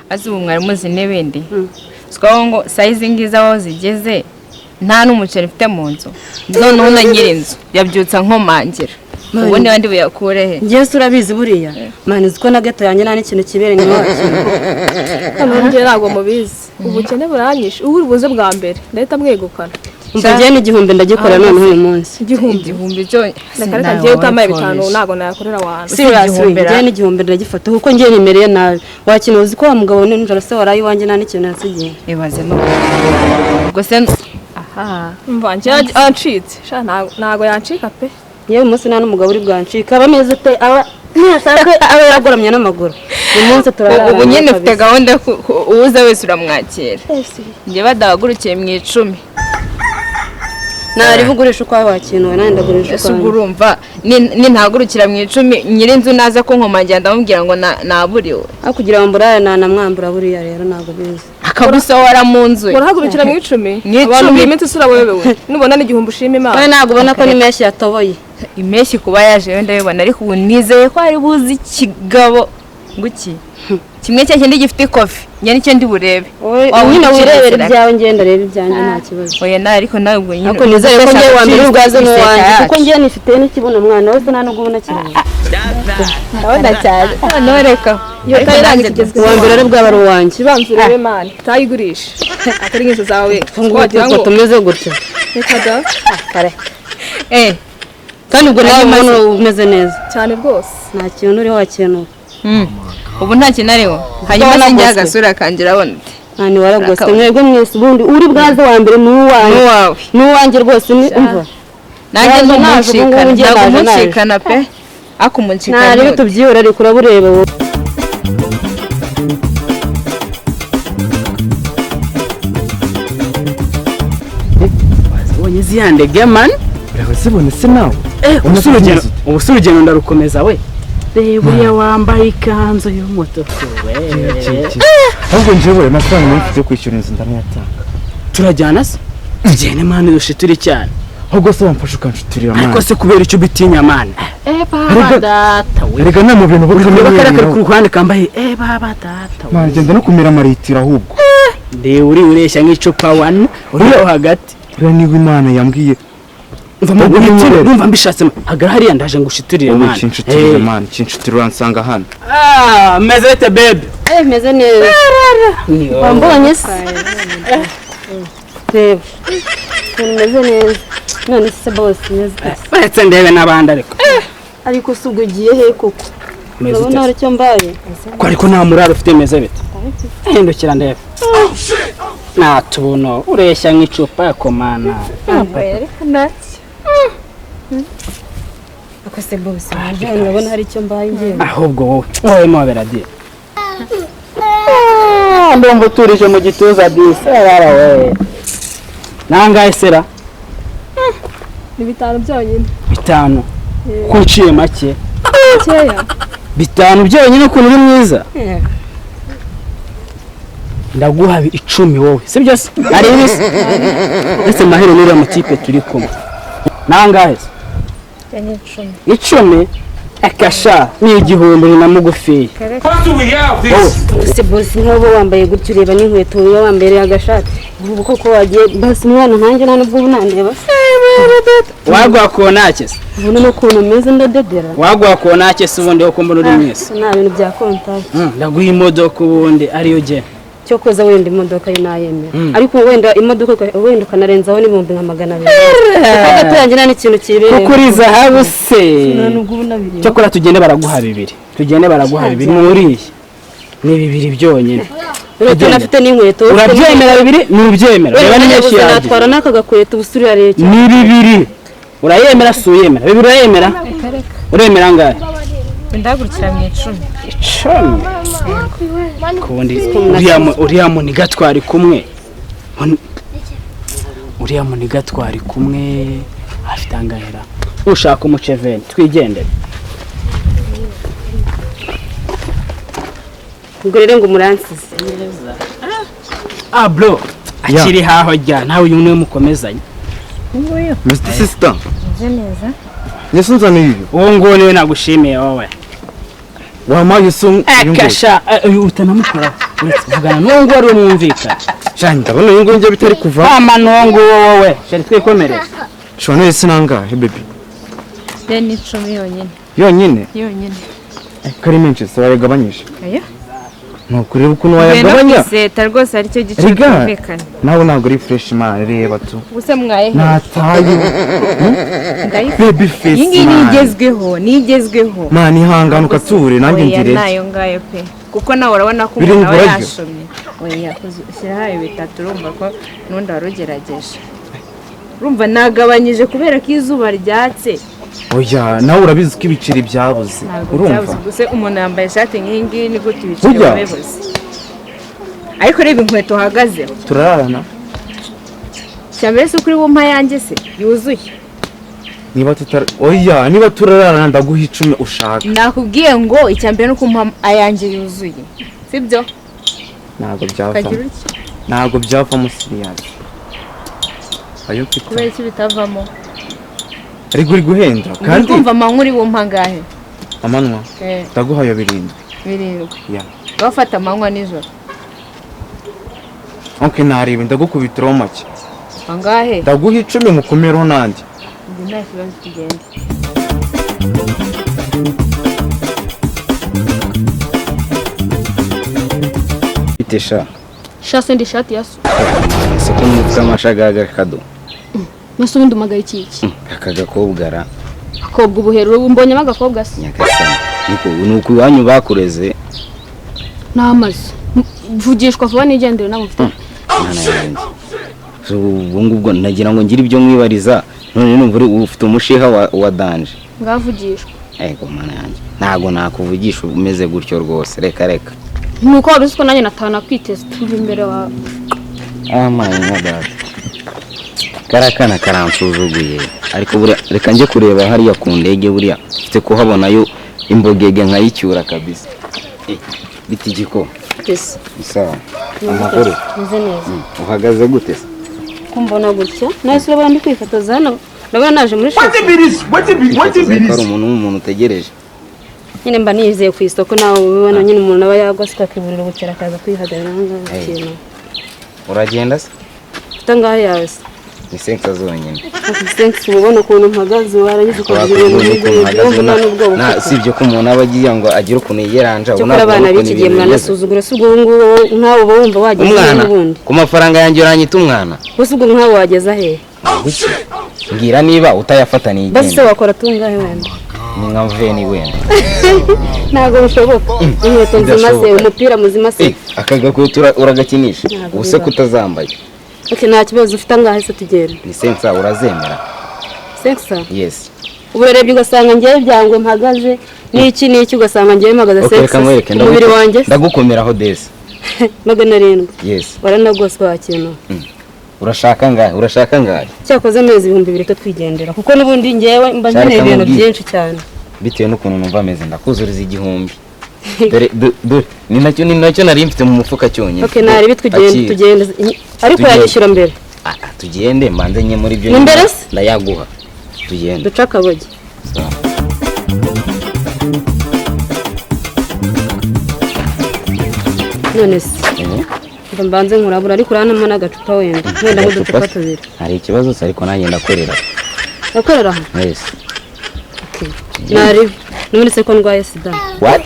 azi umwari muzi n'ibindi siko ngo size ngiza aho zigeze nta n'umuceri mfite mu nzu noneho na nyirinzu yabyutsa nkomangira ubu ni bandi buyakurehe ngiye surabizi buriya mani ziko na gato yanjye nta n'ikintu kibereye n'iwacu none ntabwo mubizi ubukene buranyishe ubu buze bwa mbere ndahita mwegukana ndagiye n'igihumbi ndagikora none uyu munsi igihumbi cyo nakareka ngiye utamaye 5 ntago nayakorera wantu ngiye n'igihumbi ndagifata kuko ngiye nimereye nabi wakina uzi ko wa mugabo n'injoro se warayi wanjye nta n'ikintu nasigiye ibaze no ubwo se aha mva ngiye ancitse sha ntago yancika pe yewe umunsi nta n'umugabo uri bwancika abameze te aba ntiyashaka aba yagoramye n'amaguru uyu munsi turarara ubu nyine ufite gahunda uza wese uramwakira ngiye badahagurukiye mu 10 nari bugurisha uko wakinuwe nandi ndagurisha uko urumva ni ntagurukira mu 10 nyirinzu naza ko nkomangira ndamubwira ngo naburiwe akugira ngo mburare namwambura buriya rero nago bizi akagusohora mu nzu urahagurukira mu 10 abantu bimitse surabobewe nubona n'igihumbi ushima Imana we nago ubona ko nimeshyi yatoboye imeshyi kuba yaje wenda yibona ariko ubu nizeye ko ari buzi ikigabo nguki kimwe cya kindi gifite ikofi njye nicyo ndi burebe nyine wirebera ibyawe ngenda reba ibyanjye nta kibazo oya na ariko nawe ubwo nyine ariko nizeye ko ngiye wambere ubwaze n'uwanjye kuko ngiye nifite n'ikibuno mwana wese nta nubwo ubona kiranye ndabona cyane noreka iyo tayiranje kigezwe wambere ari bwaba ari uwanjye banzure be man tayigurisha atari nk'izo zawe twagira ngo tumeze gutyo reka da kare kandi ubwo nawe umuntu umeze neza cyane bwose nta kintu uriho wakenuka ubu nta kintu ariho hanyuma sinjya agasura kangira abona nani waragose mwebwe mwese ubundi uri bwaze wa mbere n'uwanjye rwose ni umva nanjye ndumushikana pe akumushikana nari tubyihora ariko urabureba wowe wonye ziyandege man urabona se nawe ubusurugendo ndarukomeza we buriya wambaye ikanzu y'umutuku we ahubwo njyewe amafaranga mfite yo kwishyura inzu ndamuyatanga turajyana se tugende mani dushiture cyane ahubwo se wamfasha ukanshutirira mani ariko se kubera icyo bitinya mani baba data we erega nta mu bintu buryo kari ku ruhande kambaye baba data we mani genda no kumira amaritiro ahubwo uri ureshya nk'icupa wani uriho hagati uriya niba imana yambwiye urumva mbishatse hagara hariya ndaje ngushiturire mani kinshutirire mani kinshutirire uransanga hano meze bite bebe meze neza wambonye se reba meze neza none se bose meze baretse ndebe n'abandi ariko se ubwo ugiye he koko urabona hari icyo mbaye ko ariko nta muraro ufite meze bite hindukira ndebe natuno ureshya nk'icupa ya komana ariko naki akose bose urabona hari icyo mbaye ngiye ahubwo wowe mobera di ndumva uturije mu gituza disi ara we nangahe sera ni 5 byonyine 5 kuciye make cyeya 5 byonyine ukuntu uri mwiza ndaguha 10 wowe sibyo se ari ibisi ese mahero n'uriya mutipe turi kumwe nangahe se 10 akasha ni igihumbi na mugufi se bosi nk'abo wambaye gutyo ureba n'inkweto yo wambereye agashati ubu koko wagiye basi mwana ntanjye nta nubwo unandeba wagwa konake se ubu no kuntu meze ndadedera wagwa konake se ubundi uko mbona uri mwese nta bintu bya kontaje ndaguha imodoka ubundi ariyo je cyo koza wenda imodoka yo nayemera ariko wenda imodoka wenda ukanarenzaho n'ibihumbi nka 200 kuko gaturangira nta n'ikintu kirere kuko uri zahabu se nubwo ubunabiri cyo kora tugende baraguha 2 tugende baraguha 2 muri ni 2 byonyine uretse nafite n'inkweto urabyemera 2 nubyemera reba n'inyeshi yawe natwara naka gakweto ubusuri areke ni 2 urayemera suyemera 2 urayemera uremera ngahe ndagurukira mu 10 kundi uriya muniga twari kumwe uriya muniga twari kumwe afite angahera ushaka umuceveni twigendere ubwo rero ngo umuransize bro akiri haho jya nawe uyu niwe mukomezanye Mr. Sister neza nyesunzana ibi uwo niwe nagushimiye wowe wamaye so akasha utanamukora vugana n'uwo nguwo ariwe mwumvikana Shani ndabona uyu nguyu njye bitari kuva amanongo wowe shari twikomereze shobora none sinangahe baby ya ni 10 yonyine yonyine kari menshi se wayagabanyije aya nukureba ukuntu wayagabanya seta rwose ari cyo giciro cyumvikana nawe ntabwo ari fresh man reba tu gusa mwaye nataye baby face iyi nigezweho man ihangana ukature nanjye ngire nayo ngayo pe kuko nawe urabona ko umuntu aba yashomye oya ushyiraho ibi bitatu urumva ko n'undi warugerageje urumva nagabanyije kubera ko izuba ryatse oya nawe urabizi ko ibiceri byabuze urumva gusa umuntu yambaye ishati nk'iyi ngiyi ni gute ibiceri bibuze ariko reba inkweto uhagazeho turararana cyambere se kuri bumpa yanjye se yuzuye niba turararana ndaguha 10 ushaka nakubwiye ngo icyambere nuko umpa ayanjye yuzuye sibyo ntabwo byavamo serious ayo mfite kubera iki bitavamo ariko uri guhenda kandi kumva amanywa uri bumpa ngahe amanwa ndaguha yo 7 ya bafata amanywa nijoro okay narebe ndagukubitiraho make angahe ndaguha 10 mukomereho nandi nta kibazo kigenda itesha shase ndi shati yaso sekunde amashagaga kado naso ubundi umagaye iki akagakobwara akobwa ubuhero mbonyemo agakobwa se nyagasani nuko iwanyu bakureze n'amazi vugishwa vuba nigendere nabo mfite mwana yanjye ubu ngubwo nagira ngo ngire ibyo mwibariza none numva ufite umushiha wa danje ngavugishwa ego mwana yanjye ntago nakuvugisha umeze gutyo rwose reka nuko wari uzi ko nanjye natana kwiteza tuva imbere wawe amaye nkadata karakana karansuzuguye ariko buriya reka njye kureba hariya ku ndege buriya mfite kuhabonayo imbogege nkayicyura kabisa bitigiko Yes. sawa amakuru Meze neza. uhagaze gute se Kumbona gutya nahise urabona ndi kwifotoza hano ndabona naje muri shop ari umuntu utegereje nyine mba nizeye ku isoko nawe ubona nyine umuntu aba yagwasika kiburira bucyara akaza kwihagarara ngaho kintu uragenda se utangahe yawe se ni senka zonyine sense ubona ukuntu mpagaze warangiza ukagira ibintu na sibyo ko umuntu aba agiye ngo agire ukuntu yiranja ubona abana bikigiye mwanasuzugura se ubwo nkawe uba wumva wageze n'ubundi ku mafaranga yanjye uranyita umwana bose ubwo nkawe wageza he mbwira niba utayafataniye basi se wakora tungahe wenda ni nka veni wenda ntabwo bishoboka inkweto nzima se umupira muzima se akagakweto uragakinisha ubuse kutazambaye nta kibazo ufite angahe se tugenda ni sensa urazemera sensa yes uburebye ugasanga ngewe byangwe mpagaze n'iki ugasanga ngewe mpagaze sensa umubiri wanjye ndagukomeraho desi 700 yes waranagose wakintu urashaka ngahe cyakoze amezi 2000 reka twigendera kuko n'ubundi ngewe mba nkeneye ibintu byinshi cyane bitewe n'ukuntu numva ameze ndakuzuriza 1000 dore ni nacyo nari mfite mu mufuka cyonyine okay nari bitugenda ariko yanyishyura mbere tugende mbanze nye muri byo ndayaguha tugende duca akabogi none se mbanze nkurabura ariko uranamo n'agacupa wenda nk'uducupa 2 hari ikibazo se ariko nanjye ndakorera aho yes okay nari none se ko ndwaye sida what